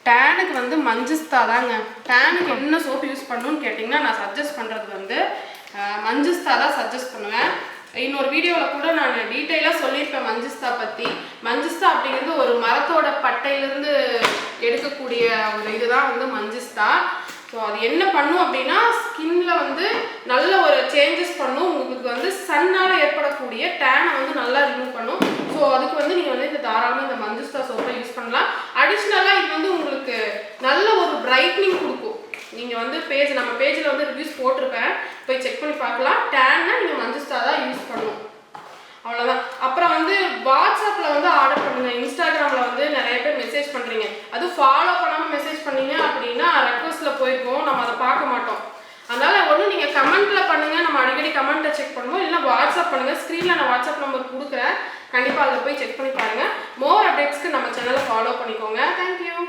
டேனுக்கு வந்து மஞ்சிஸ்தா தாங்க. டேனுக்கு என்ன சோப்பு யூஸ் பண்ணணும்னு கேட்டிங்கன்னா நான் சஜஸ்ட் பண்ணுறது வந்து மஞ்சிஸ்தா தான் சஜஸ்ட் பண்ணுவேன். இன்னொரு வீடியோவில் கூட நான் டீட்டெயிலாக சொல்லியிருப்பேன் மஞ்சிஸ்தா பற்றி. மஞ்சிஸ்தா அப்படிங்கிறது ஒரு மரத்தோட பட்டையிலேருந்து எடுக்கக்கூடிய ஒரு இதுதான் வந்து மஞ்சிஸ்தா. ஸோ அது என்ன பண்ணும் அப்படின்னா ஸ்கின்ல வந்து நல்ல ஒரு சேஞ்சஸ் பண்ணும். உங்களுக்கு வந்து சன்னால் ஏற்படக்கூடிய டேனை வந்து நல்லா ரிமூவ் பண்ணும். ஸோ அதுக்கு வந்து நீங்கள் வந்து இந்த தாராளமாக இந்த மஞ்சிஸ்தா சோப்பை யூஸ் பண்ணலாம். அடிஷ்னலாக இது வந்து உங்களுக்கு நல்ல ஒரு பிரைட்னிங் கொடுக்கும். நீங்கள் வந்து நம்ம பேஜில் வந்து ரிவ்யூஸ் போட்டிருப்பேன், போய் செக் பண்ணி பார்க்கலாம். டேன்னா நீங்கள் மஞ்சிஸ்தா தான் யூஸ் பண்ணணும், அவ்வளோதான். அப்புறம் வந்து வாட்ஸ்அப்பில் வந்து ஆர்டர் பண்ணுங்கள். இன்ஸ்டாகிராமில் வந்து நிறைய பேர் மெசேஜ் பண்ணுறீங்க, அதுவும் ஃபாலோ பண்ணாமல் மெசேஜ் பண்ணீங்க அப்படின்னா ரெக்வஸ்ட்டில் போயிருக்கோம், நம்ம அதை பார்க்க மாட்டோம். அதனால் ஒன்று நீங்கள் கமெண்ட்டில் பண்ணுங்கள், நம்ம அடிக்கடி கமெண்ட்டை செக் பண்ணுவோம். இல்லைனா வாட்ஸ்அப் பண்ணுங்கள், ஸ்க்ரீனில் நான் வாட்ஸ்அப் நம்பர் கொடுக்குறேன், கண்டிப்பாக அதில் போய் செக் பண்ணி பாருங்கள். மோர் அப்டேட்ஸ்க்கு நம்ம சேனலை ஃபாலோ பண்ணிக்கோங்க. தேங்க்யூ.